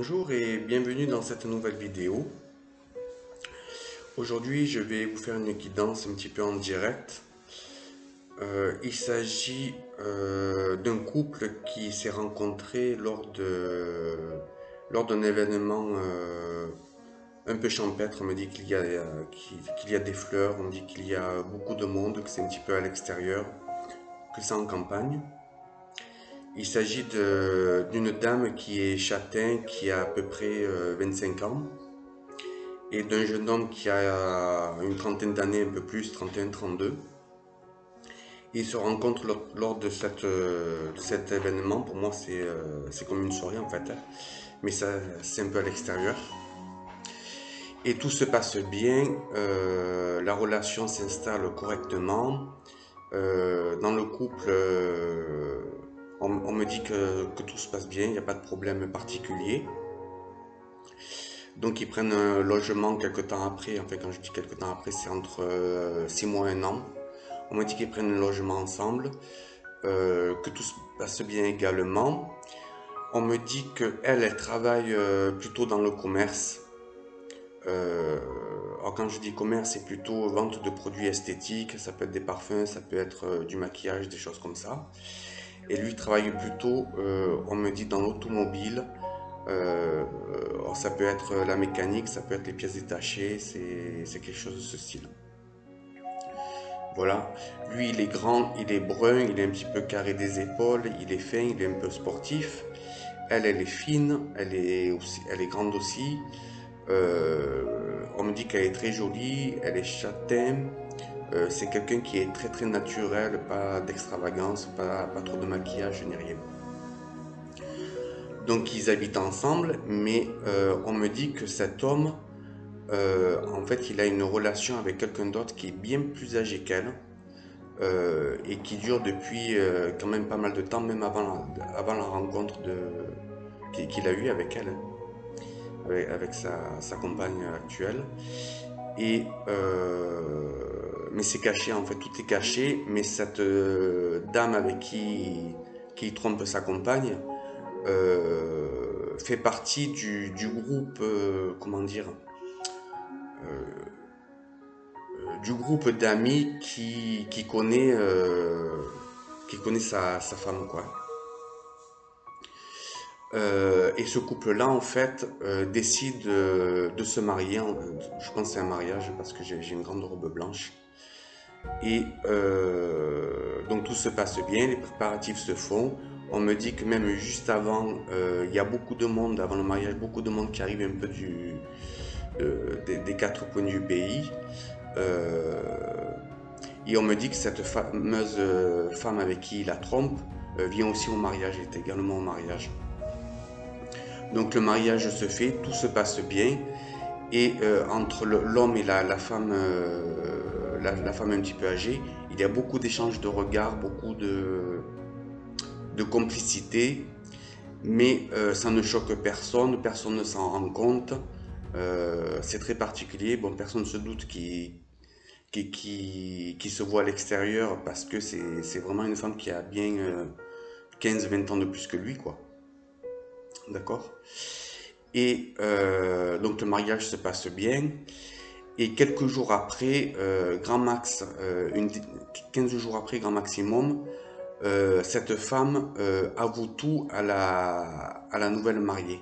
Bonjour et bienvenue dans cette nouvelle vidéo. Aujourd'hui, je vais vous faire une guidance un petit peu en direct. Il s'agit d'un couple qui s'est rencontré lors d'un événement un peu champêtre. On me dit qu'il y a des fleurs, on me dit qu'il y a beaucoup de monde, que c'est un petit peu à l'extérieur, que c'est en campagne. Il s'agit d'une dame qui est châtain, qui a à peu près 25 ans, et d'un jeune homme qui a une trentaine d'années, un peu plus, 31-32. Ils se rencontrent lors de cet événement. Pour moi, c'est comme une soirée en fait, hein. Mais ça, c'est un peu à l'extérieur. Et tout se passe bien, la relation s'installe correctement. Dans le couple, on me dit que tout se passe bien, il n'y a pas de problème particulier. Donc ils prennent un logement quelques temps après. Enfin, quand je dis quelques temps après, c'est entre 6 mois et 1 an. On m'a dit qu'ils prennent un logement ensemble, que tout se passe bien également. On me dit qu'elle travaille plutôt dans le commerce. Alors quand je dis commerce, c'est plutôt vente de produits esthétiques. Ça peut être des parfums, ça peut être du maquillage, des choses comme ça. Et lui travaille plutôt, on me dit, dans l'automobile. Alors ça peut être la mécanique, ça peut être les pièces détachées, c'est quelque chose de ce style. Voilà. Lui, il est grand, il est brun, il est un petit peu carré des épaules, il est fin, il est un peu sportif. Elle est fine, elle est grande aussi. On me dit qu'elle est très jolie, elle est châtaine. C'est quelqu'un qui est très très naturel, pas d'extravagance, pas trop de maquillage ni rien. Donc ils habitent ensemble, mais on me dit que cet homme, en fait, il a une relation avec quelqu'un d'autre qui est bien plus âgé qu'elle, et qui dure depuis quand même pas mal de temps, même avant la rencontre qu'il a eue avec elle, hein, avec sa compagne actuelle. Et mais c'est caché, en fait, tout est caché. Mais cette dame avec qui il trompe sa compagne fait partie du groupe, comment dire, du groupe d'amis qui connaît sa femme, quoi. Et ce couple-là, en fait, décide de se marier. Je pense que c'est un mariage parce que j'ai une grande robe blanche. Et donc tout se passe bien, les préparatifs se font. On me dit que même juste avant, il y a beaucoup de monde, avant le mariage, beaucoup de monde qui arrive un peu des quatre coins du pays. Euh, et on me dit que cette fameuse femme avec qui il la trompe vient aussi au mariage, est également au mariage. Donc le mariage se fait, tout se passe bien. Et entre l'homme et la femme, la femme un petit peu âgée, il y a beaucoup d'échanges de regards, beaucoup de complicité. Mais ça ne choque personne, personne ne s'en rend compte. C'est très particulier. Bon, personne ne se doute qui se voit à l'extérieur parce que c'est vraiment une femme qui a bien 15-20 ans de plus que lui, quoi. D'accord? Et donc le mariage se passe bien. Et quelques jours après, grand max, 15 jours après, grand maximum, cette femme avoue tout à la nouvelle mariée.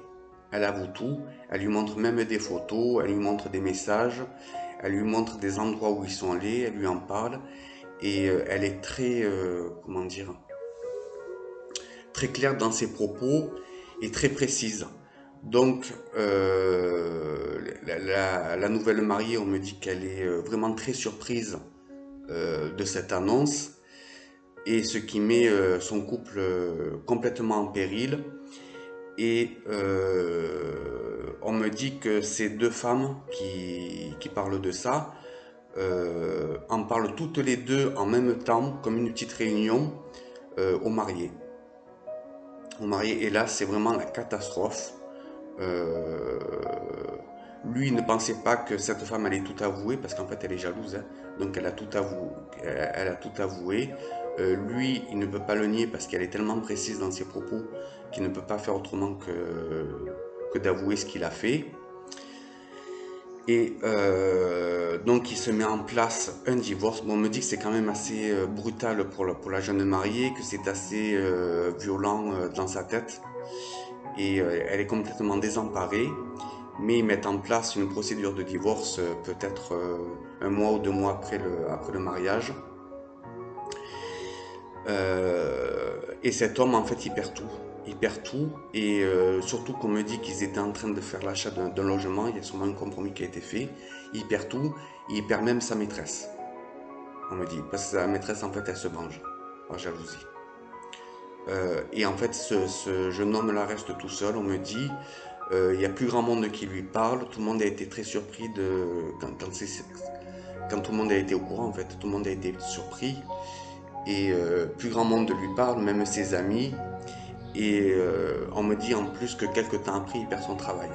Elle avoue tout, elle lui montre même des photos, elle lui montre des messages, elle lui montre des endroits où ils sont allés, elle lui en parle. Et elle est très, comment dire, très claire dans ses propos et très précise. Donc, la nouvelle mariée, on me dit qu'elle est vraiment très surprise de cette annonce, et ce qui met son couple complètement en péril. Et on me dit que ces deux femmes qui parlent de ça en parlent toutes les deux en même temps, comme une petite réunion aux mariés. Et là, c'est vraiment la catastrophe. Euh, Lui ne pensait pas que cette femme allait tout avouer parce qu'en fait elle est jalouse, hein. Donc elle a tout avoué. Elle a tout avoué. Lui, il ne peut pas le nier parce qu'elle est tellement précise dans ses propos qu'il ne peut pas faire autrement que d'avouer ce qu'il a fait. Et donc il se met en place un divorce. Bon, on me dit que c'est quand même assez brutal pour la jeune mariée, que c'est assez violent dans sa tête. Et elle est complètement désemparée. Mais ils mettent en place une procédure de divorce peut-être un mois ou 2 mois après le mariage. Et cet homme, en fait, il perd tout. Il perd tout. Et surtout qu'on me dit qu'ils étaient en train de faire l'achat d'un logement. Il y a sûrement un compromis qui a été fait. Il perd tout. Et il perd même sa maîtresse. On me dit. Parce que sa maîtresse, en fait, elle se venge par jalousie. Et en fait, ce jeune homme-là reste tout seul. On me dit, il n'y a plus grand monde qui lui parle. Tout le monde a été très surpris quand tout le monde a été au courant, en fait. Tout le monde a été surpris. Et plus grand monde lui parle, même ses amis. Et on me dit en plus que quelques temps après, il perd son travail.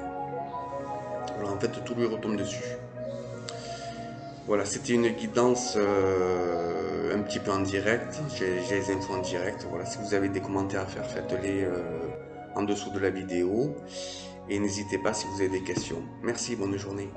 Alors en fait, tout lui retombe dessus. Voilà, c'était une guidance un petit peu en direct. J'ai les infos en direct. Voilà, si vous avez des commentaires à faire, faites-les en dessous de la vidéo. Et n'hésitez pas si vous avez des questions. Merci, bonne journée.